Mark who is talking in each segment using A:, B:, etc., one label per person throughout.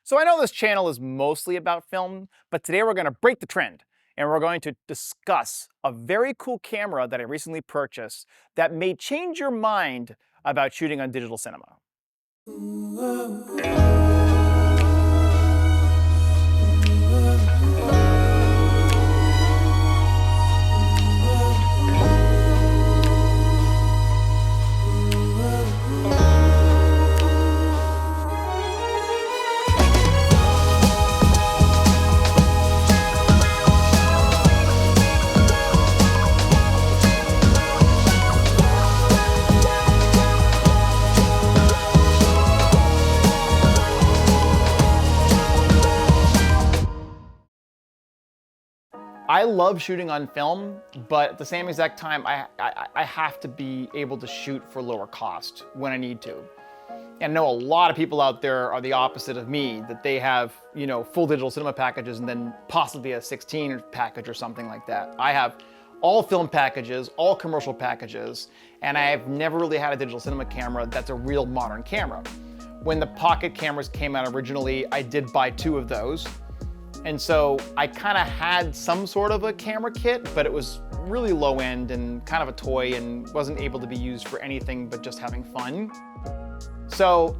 A: So I know this channel is mostly about film, but today we're going to break the trend and we're going to discuss a very cool camera that I recently purchased that may change your mind about shooting on digital cinema. I love shooting on film, but at the same exact time, I have to be able to shoot for lower cost when I need to. And I know a lot of people out there are the opposite of me, that they have, full digital cinema packages and then possibly a 16 package or something like that. I have all film packages, all commercial packages, and I've never really had a digital cinema camera that's a real modern camera. When the pocket cameras came out originally, I did buy 2 of those. And so I kind of had some sort of a camera kit, but it was really low end and kind of a toy and wasn't able to be used for anything but just having fun. So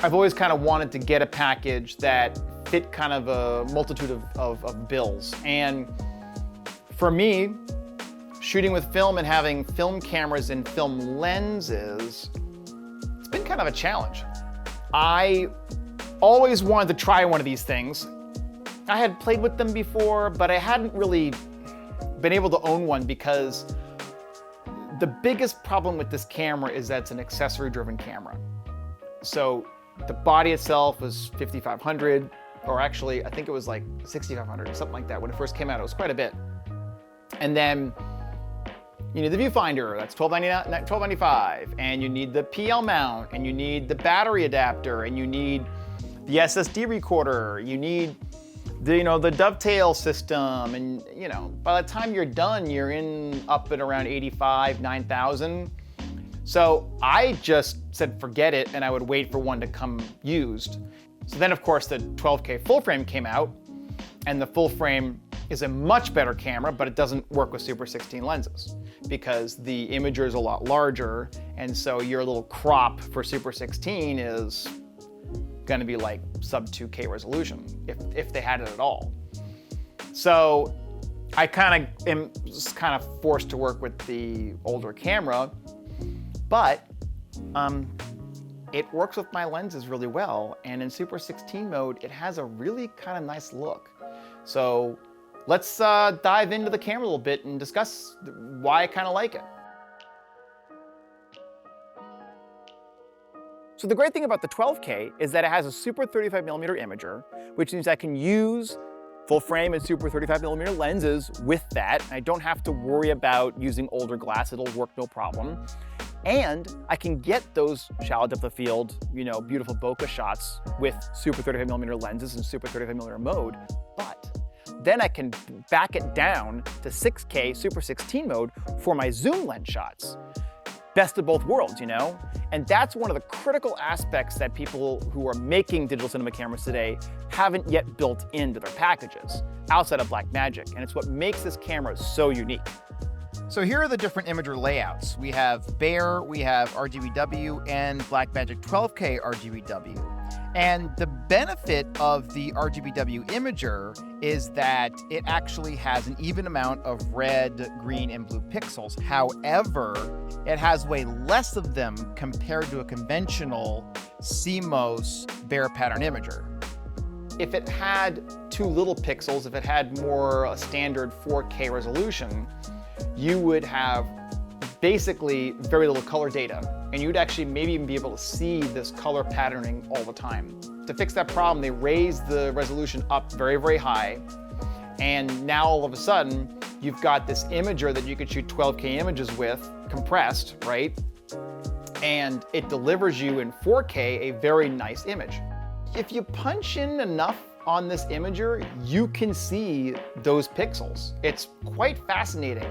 A: I've always kind of wanted to get a package that fit kind of a multitude of bills. And for me, shooting with film and having film cameras and film lenses, it's been kind of a challenge. I always wanted to try one of these things. I had played with them before, but I hadn't really been able to own one because the biggest problem with this camera is that it's an accessory-driven camera. So the body itself was $5,500, or actually, I think it was like $6,500 or something like that. When it first came out, it was quite a bit. And then you need the viewfinder, that's $12.95, and you need the PL mount, and you need the battery adapter, and you need the SSD recorder, you need the dovetail system, and by the time you're done, you're up at around 85, 9,000. So I just said forget it, and I would wait for one to come used. So then of course the 12K full frame came out, and the full frame is a much better camera, but it doesn't work with Super 16 lenses because the imager is a lot larger, and so your little crop for Super 16 is going to be like sub 2K resolution, if they had it at all. So I am kind of forced to work with the older camera, but it works with my lenses really well, and in Super 16 mode, it has a really kind of nice look. So let's dive into the camera a little bit and discuss why I kind of like it. So the great thing about the 12K is that it has a Super 35mm imager, which means I can use full frame and Super 35mm lenses with that. I don't have to worry about using older glass, it'll work no problem. And I can get those shallow depth of field, beautiful bokeh shots with Super 35mm lenses and Super 35mm mode, but then I can back it down to 6K Super 16 mode for my zoom lens shots. Best of both worlds, And that's one of the critical aspects that people who are making digital cinema cameras today haven't yet built into their packages outside of Blackmagic, and it's what makes this camera so unique. So here are the different imager layouts. We have Bayer, we have RGBW, and Blackmagic 12K RGBW. And the benefit of the RGBW imager is that it actually has an even amount of red, green, and blue pixels. However, it has way less of them compared to a conventional CMOS Bayer pattern imager. If it had too little pixels, if it had more a standard 4K resolution, you would have basically very little color data, and you'd actually maybe even be able to see this color patterning all the time. To fix that problem, they raised the resolution up very, very high, and now all of a sudden, you've got this imager that you could shoot 12K images with, compressed, right? And it delivers you in 4K a very nice image. If you punch in enough on this imager, you can see those pixels. It's quite fascinating.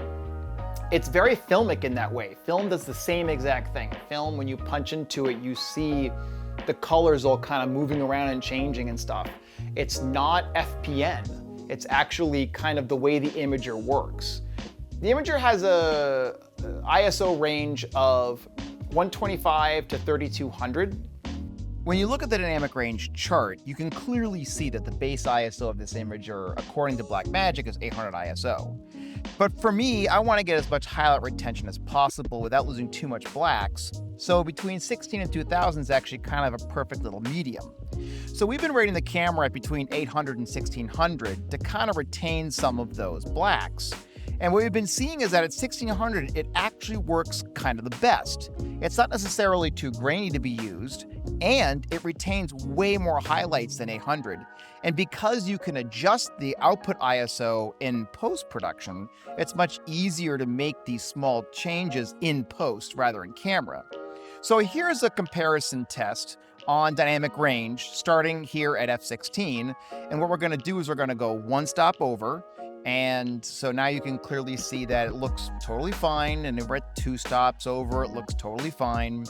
A: It's very filmic in that way. Film does the same exact thing. Film, when you punch into it, you see the colors all kind of moving around and changing and stuff. It's not FPN. It's actually kind of the way the imager works. The imager has a ISO range of 125 to 3200. When you look at the dynamic range chart, you can clearly see that the base ISO of this imager, according to Blackmagic, is 800 ISO. But for me, I want to get as much highlight retention as possible without losing too much blacks, so between 16 and 2000 is actually kind of a perfect little medium. So we've been rating the camera at between 800 and 1600 to kind of retain some of those blacks. And what we've been seeing is that at 1600, it actually works kind of the best. It's not necessarily too grainy to be used, and it retains way more highlights than 800. And because you can adjust the output ISO in post-production, it's much easier to make these small changes in post rather than camera. So here's a comparison test on dynamic range, starting here at f16. And what we're gonna do is we're gonna go one stop over. And so now you can clearly see that it looks totally fine. And we're at 2 stops over, it looks totally fine.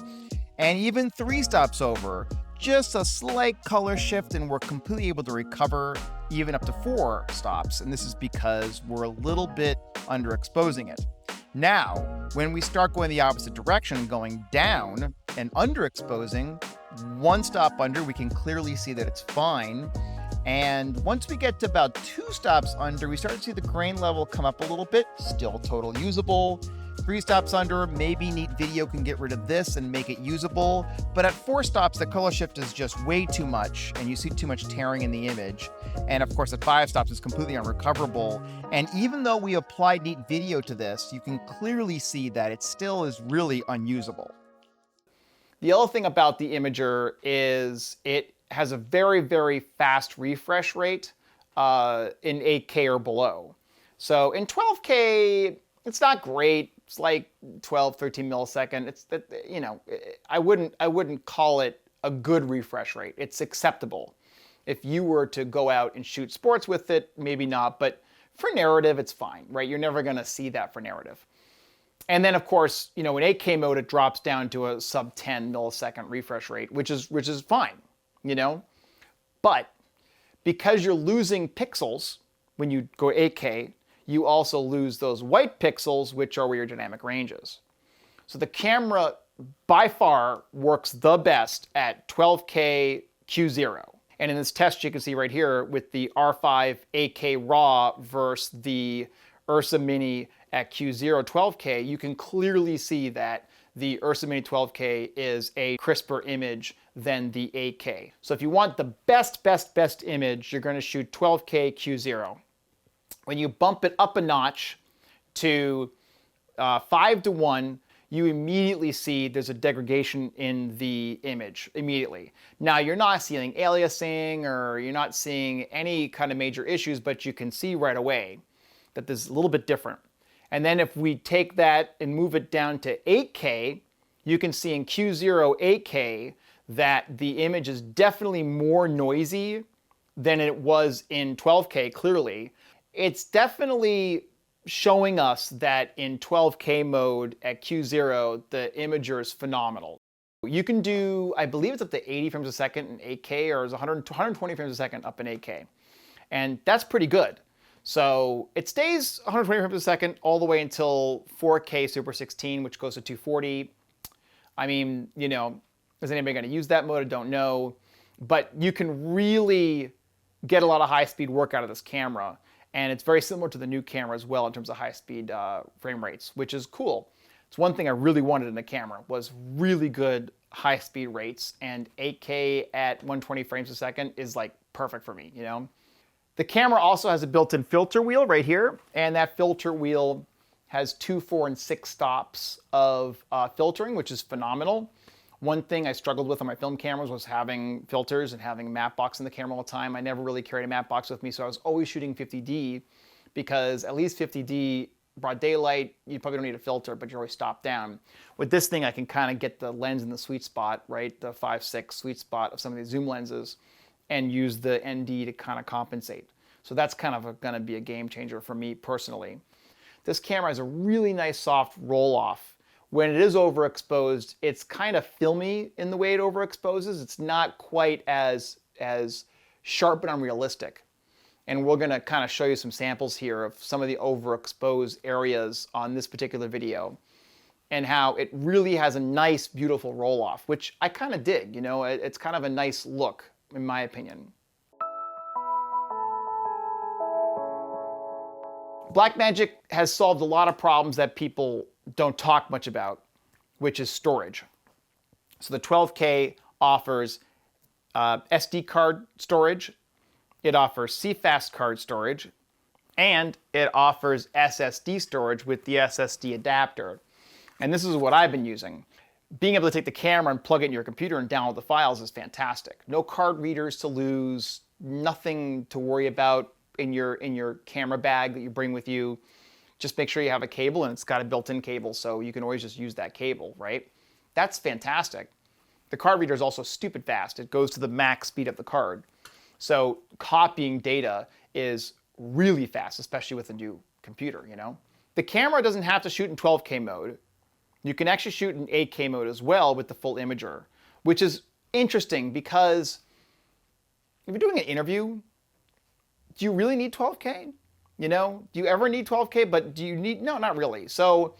A: And even 3 stops over, just a slight color shift, and we're completely able to recover even up to 4 stops. And this is because we're a little bit underexposing it. Now, when we start going the opposite direction, going down and underexposing, 1 stop under, we can clearly see that it's fine. And once we get to about 2 stops under, we start to see the grain level come up a little bit, still totally usable. 3 stops under, maybe Neat Video can get rid of this and make it usable. But at 4 stops, the color shift is just way too much, and you see too much tearing in the image. And of course, at 5 stops, it's completely unrecoverable. And even though we applied Neat Video to this, you can clearly see that it still is really unusable. The other thing about the imager is it has a very, very fast refresh rate in 8K or below. So in 12K, it's not great. It's like 12, 13 millisecond. It's that, you know, I wouldn't call it a good refresh rate. It's acceptable. If you were to go out and shoot sports with it, maybe not, but for narrative, it's fine, right? You're never gonna see that for narrative. And then of course, you know, in 8K mode, it drops down to a sub 10 millisecond refresh rate, which is fine, you know? But because you're losing pixels when you go 8K, you also lose those white pixels, which are where your dynamic range is. So the camera by far works the best at 12K Q0. And in this test, you can see right here with the R5 8K RAW versus the URSA Mini at Q0 12K, you can clearly see that the URSA Mini 12K is a crisper image than the 8K. So if you want the best image, you're going to shoot 12K Q0. When you bump it up a notch to 5:1, you immediately see there's a degradation in the image immediately. Now you're not seeing aliasing or you're not seeing any kind of major issues, but you can see right away that this is a little bit different. And then if we take that and move it down to 8K, you can see in Q0 8K that the image is definitely more noisy than it was in 12K, clearly. It's definitely showing us that in 12K mode at Q0, the imager is phenomenal. You can do, I believe it's up to 80 frames a second in 8K, or it's 120 frames a second up in 8K. And that's pretty good. So it stays 120 frames a second all the way until 4K Super 16, which goes to 240. I mean, you know, is anybody going to use that mode? I don't know. But you can really get a lot of high-speed work out of this camera. And it's very similar to the new camera as well in terms of high-speed frame rates, which is cool. It's one thing I really wanted in a camera, was really good high-speed rates. And 8K at 120 frames a second is like perfect for me, you know? The camera also has a built-in filter wheel right here, and that filter wheel has 2, 4, and 6 stops of filtering, which is phenomenal. One thing I struggled with on my film cameras was having filters and having a matte box in the camera all the time. I never really carried a matte box with me, so I was always shooting 50D, because at least 50D, broad daylight, you probably don't need a filter, but you're always stopped down. With this thing, I can kind of get the lens in the sweet spot, right? The 5.6 sweet spot of some of these zoom lenses, and use the ND to kind of compensate. So that's kind of going to be a game changer for me personally. This camera has a really nice soft roll-off, when it is overexposed, it's kind of filmy in the way it overexposes. It's not quite as sharp and unrealistic. And we're gonna kind of show you some samples here of some of the overexposed areas on this particular video and how it really has a nice, beautiful roll-off, which I kind of dig, you know, it's kind of a nice look, in my opinion. Blackmagic has solved a lot of problems that people don't talk much about, which is storage. So the 12K offers SD card storage, it offers CFast card storage, and it offers SSD storage with the SSD adapter. And this is what I've been using. Being able to take the camera and plug it in your computer and download the files is fantastic. No card readers to lose, nothing to worry about in your camera bag that you bring with you. Just make sure you have a cable, and it's got a built-in cable, so you can always just use that cable, right? That's fantastic. The card reader is also stupid fast. It goes to the max speed of the card. So copying data is really fast, especially with a new computer, you know? The camera doesn't have to shoot in 12K mode. You can actually shoot in 8K mode as well with the full imager, which is interesting because if you're doing an interview, do you really need 12K? You know, do you ever need 12K? But do you need, no, not really. So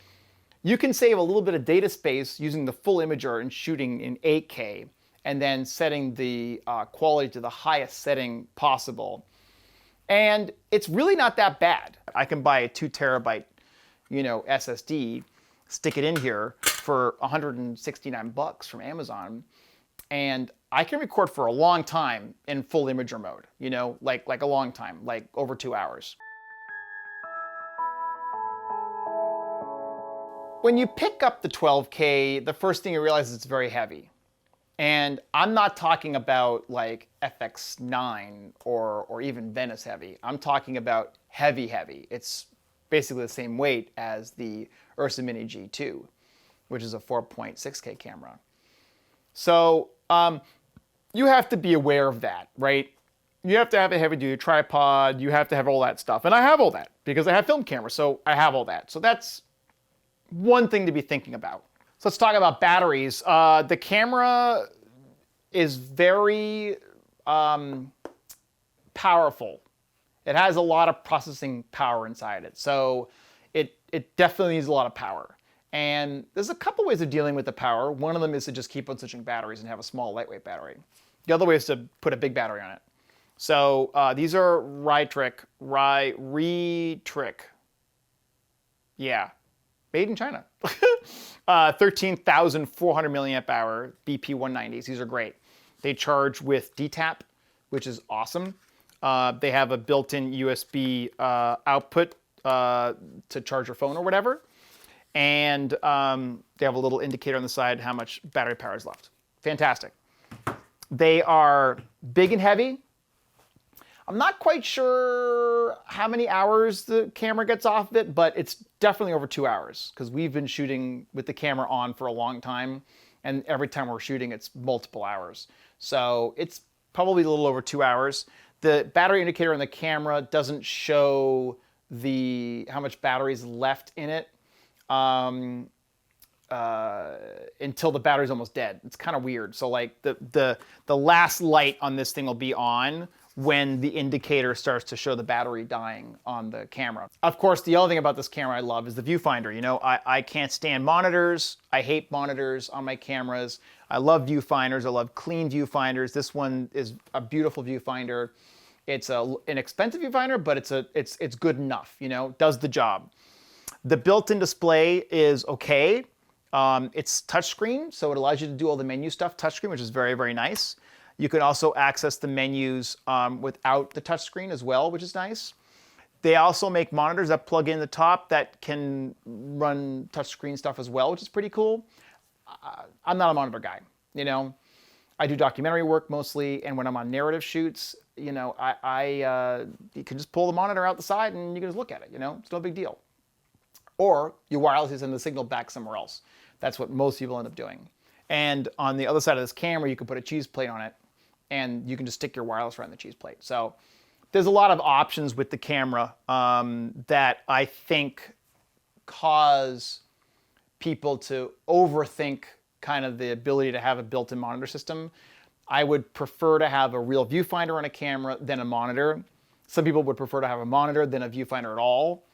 A: you can save a little bit of data space using the full imager and shooting in 8K and then setting the quality to the highest setting possible. And it's really not that bad. I can buy a 2 terabyte, you know, SSD, stick it in here for 169 bucks from Amazon, and I can record for a long time in full imager mode, you know, like a long time, like over 2 hours. When you pick up the 12K, the first thing you realize is it's very heavy. And I'm not talking about like FX9 or even Venice heavy. I'm talking about heavy, heavy. It's basically the same weight as the URSA Mini G2, which is a 4.6K camera. So you have to be aware of that, right? You have to have a heavy-duty tripod. You have to have all that stuff. And I have all that because I have film cameras, so I have all that. So that's one thing to be thinking about. So let's talk about batteries. The camera is very powerful. It has a lot of processing power inside it. So it definitely needs a lot of power. And there's a couple ways of dealing with the power. One of them is to just keep on switching batteries and have a small lightweight battery. The other way is to put a big battery on it. So these are Retrick. Yeah, made in China. 13,400 milliamp hour BP190s. These are great. They charge with DTAP, which is awesome. They have a built-in USB output to charge your phone or whatever. And they have a little indicator on the side how much battery power is left. Fantastic. They are big and heavy. I'm not quite sure how many hours the camera gets off of it, but it's definitely over 2 hours because we've been shooting with the camera on for a long time, and every time we're shooting, it's multiple hours. So it's probably a little over 2 hours. The battery indicator on the camera doesn't show how much battery is left in it until the battery's almost dead. It's kind of weird. So like the last light on this thing will be on when the indicator starts to show the battery dying on the camera. Of course, the other thing about this camera I love is the viewfinder. You know, I can't stand monitors. I hate monitors on my cameras. I love viewfinders. I love clean viewfinders. This one is a beautiful viewfinder. It's an expensive viewfinder, but it's good enough, you know, does the job. The built-in display is okay. It's touchscreen, so it allows you to do all the menu stuff touchscreen, which is very, very nice. You can also access the menus without the touchscreen as well, which is nice. They also make monitors that plug in the top that can run touchscreen stuff as well, which is pretty cool. I'm not a monitor guy, you know. I do documentary work mostly, and when I'm on narrative shoots, you know, you can just pull the monitor out the side and you can just look at it, you know. It's no big deal. Or you wirelessly send the signal back somewhere else. That's what most people end up doing. And on the other side of this camera, you can put a cheese plate on it, and you can just stick your wireless right on the cheese plate. So there's a lot of options with the camera that I think cause people to overthink kind of the ability to have a built-in monitor system. I would prefer to have a real viewfinder on a camera than a monitor. Some people would prefer to have a monitor than a viewfinder at all.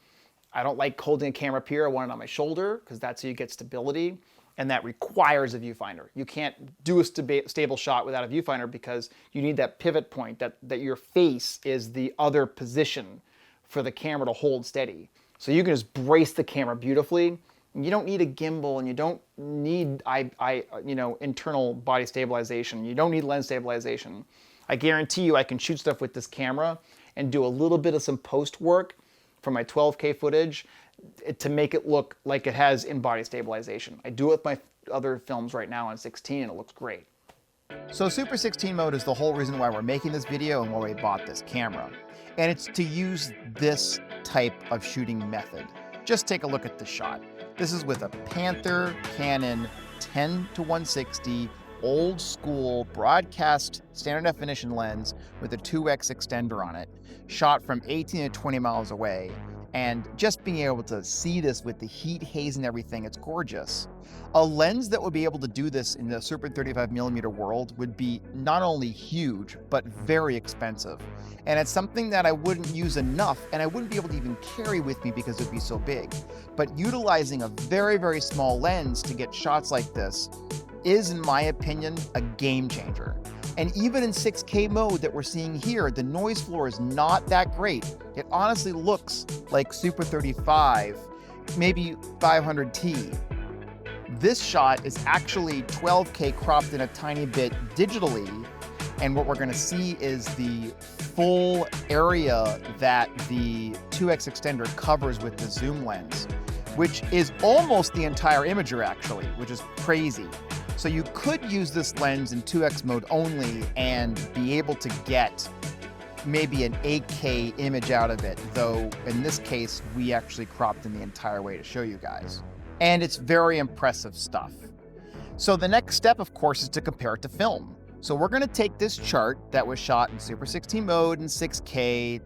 A: I don't like holding a camera up here. I want it on my shoulder because that's how you get stability, and that requires a viewfinder. You can't do a stable shot without a viewfinder because you need that pivot point, that your face is the other position for the camera to hold steady. So you can just brace the camera beautifully. You don't need a gimbal, and you don't need internal body stabilization. You don't need lens stabilization. I guarantee you I can shoot stuff with this camera and do a little bit of some post work for my 12K footage to make it look like it has in-body stabilization. I do it with my other films right now on 16 and it looks great. So Super 16 mode is the whole reason why we're making this video and why we bought this camera. And it's to use this type of shooting method. Just take a look at the shot. This is with a Panther Canon 10-160 old school broadcast standard definition lens with a 2x extender on it, shot from 18 to 20 miles away. And just being able to see this with the heat, haze, and everything, it's gorgeous. A lens that would be able to do this in the Super 35mm world would be not only huge, but very expensive. And it's something that I wouldn't use enough, and I wouldn't be able to even carry with me because it would be so big. But utilizing a very, very small lens to get shots like this is, in my opinion, a game changer. And even in 6K mode that we're seeing here, the noise floor is not that great. It honestly looks like Super 35, maybe 500T. This shot is actually 12K cropped in a tiny bit digitally, and what we're gonna see is the full area that the 2x extender covers with the zoom lens, which is almost the entire imager actually, which is crazy. So you could use this lens in 2x mode only and be able to get maybe an 8K image out of it, though in this case, we actually cropped in the entire way to show you guys. And it's very impressive stuff. So the next step, of course, is to compare it to film. So we're gonna take this chart that was shot in Super 16 mode and 6K,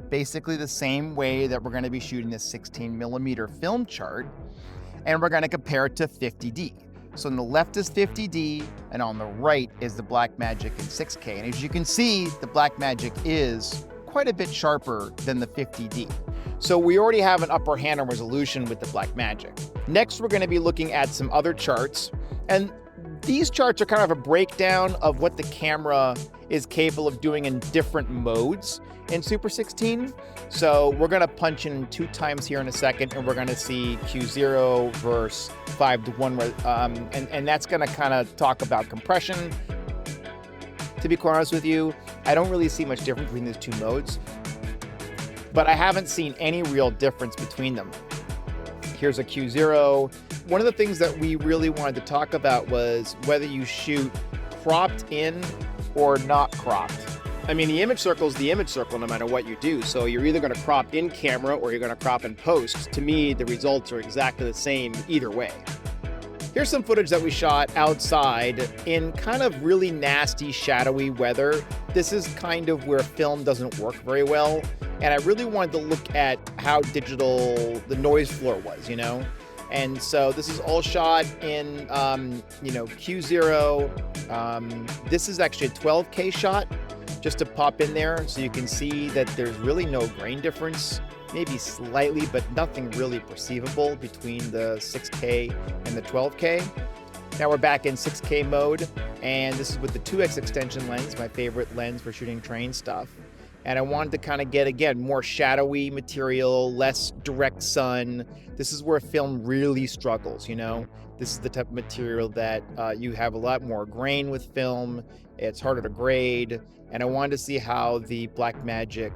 A: basically the same way that we're gonna be shooting this 16mm film chart, and we're gonna compare it to 50D. So on the left is 50D, and on the right is the Blackmagic in 6K. And as you can see, the Blackmagic is quite a bit sharper than the 50D. So we already have an upper hand on resolution with the Blackmagic. Next, we're gonna be looking at some other charts. And these charts are kind of a breakdown of what the camera is capable of doing in different modes in Super 16. So we're gonna punch in 2 times here in a second, and we're gonna see Q0 versus 5:1, and that's gonna kind of talk about compression. To be quite honest with you, I don't really see much difference between these 2 modes, but I haven't seen any real difference between them. Here's a Q0. One of the things that we really wanted to talk about was whether you shoot cropped in or not cropped. I mean, the image circle is the image circle no matter what you do. So you're either gonna crop in camera or you're gonna crop in post. To me, the results are exactly the same either way. Here's some footage that we shot outside in kind of really nasty, shadowy weather. This is kind of where film doesn't work very well. And I really wanted to look at how digital the noise floor was, you know? And so this is all shot in, Q0. This is actually a 12K shot, just to pop in there so you can see that there's really no grain difference, maybe slightly, but nothing really perceivable between the 6K and the 12K. Now we're back in 6K mode, and this is with the 2x extension lens, my favorite lens for shooting train stuff. And I wanted to kind of get, again, more shadowy material, less direct sun. This is where film really struggles, you know? This is the type of material that you have a lot more grain with film. It's harder to grade. And I wanted to see how the Blackmagic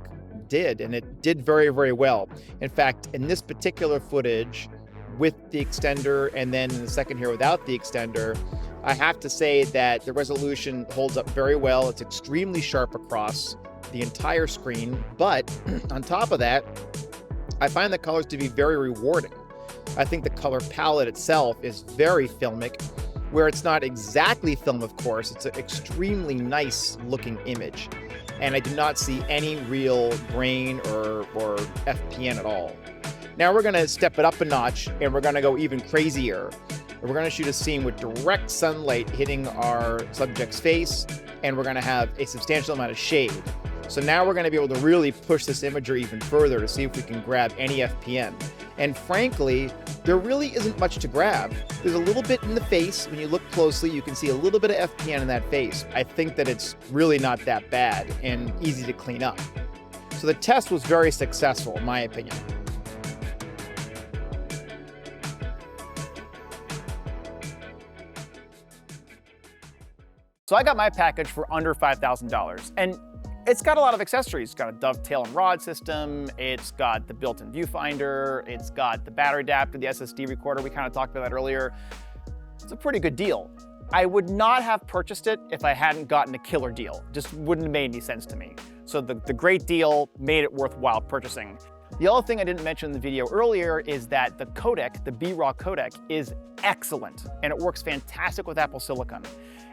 A: did, and it did very, very well. In fact, in this particular footage, with the extender, and then in the second here without the extender, I have to say that the resolution holds up very well. It's extremely sharp across the entire screen, but on top of that, I find the colors to be very rewarding. I think the color palette itself is very filmic, where it's not exactly film, of course. It's an extremely nice looking image, and I do not see any real grain or FPN at all. Now we're gonna step it up a notch and we're gonna go even crazier. We're gonna shoot a scene with direct sunlight hitting our subject's face, and we're gonna have a substantial amount of shade. So now we're gonna be able to really push this imagery even further to see if we can grab any FPN. And frankly, there really isn't much to grab. There's a little bit in the face. When you look closely, you can see a little bit of FPN in that face. I think that it's really not that bad and easy to clean up. So the test was very successful, in my opinion. So I got my package for under $5,000, and it's got a lot of accessories. It's got a dovetail and rod system, it's got the built-in viewfinder, it's got the battery adapter, the SSD recorder, we kind of talked about that earlier. It's a pretty good deal. I would not have purchased it if I hadn't gotten a killer deal. Just wouldn't have made any sense to me. So the great deal made it worthwhile purchasing. The other thing I didn't mention in the video earlier is that the codec, the B-RAW codec, is excellent, and it works fantastic with Apple Silicon.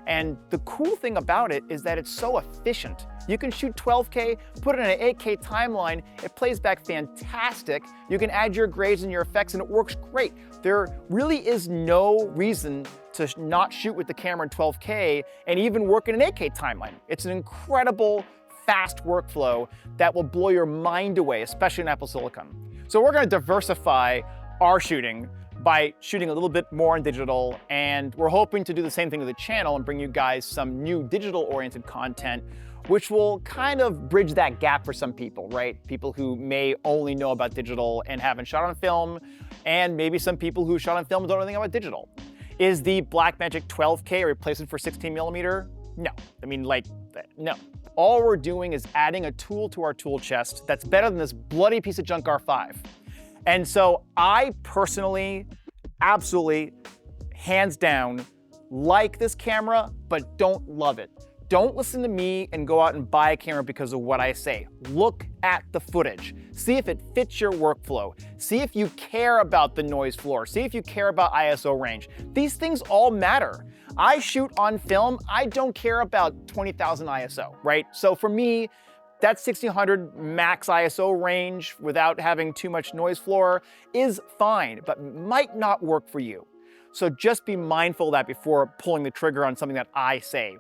A: And the cool thing about it is that it's so efficient. You can shoot 12K, put it in an 8K timeline, it plays back fantastic. You can add your grades and your effects and it works great. There really is no reason to not shoot with the camera in 12K and even work in an 8K timeline. It's an incredible, fast workflow that will blow your mind away, especially in Apple Silicon. So we're gonna diversify our shooting by shooting a little bit more in digital, and we're hoping to do the same thing to the channel and bring you guys some new digital-oriented content, which will kind of bridge that gap for some people, right? People who may only know about digital and haven't shot on film, and maybe some people who shot on film and don't know anything about digital. Is the Blackmagic 12K a replacement for 16mm? No. I mean, like, no. All we're doing is adding a tool to our tool chest that's better than this bloody piece of junk R5. And so I personally, absolutely, hands down, like this camera, but don't love it. Don't listen to me and go out and buy a camera because of what I say. Look at the footage. See if it fits your workflow. See if you care about the noise floor. See if you care about ISO range. These things all matter. I shoot on film. I don't care about 20,000 ISO, right? So for me, that 1600 max ISO range without having too much noise floor is fine, but might not work for you. So just be mindful of that before pulling the trigger on something that I say.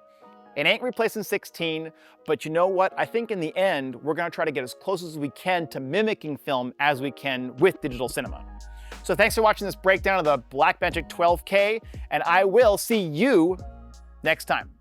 A: It ain't replacing 16, but you know what? I think in the end, we're gonna try to get as close as we can to mimicking film as we can with digital cinema. So thanks for watching this breakdown of the Blackmagic 12K, and I will see you next time.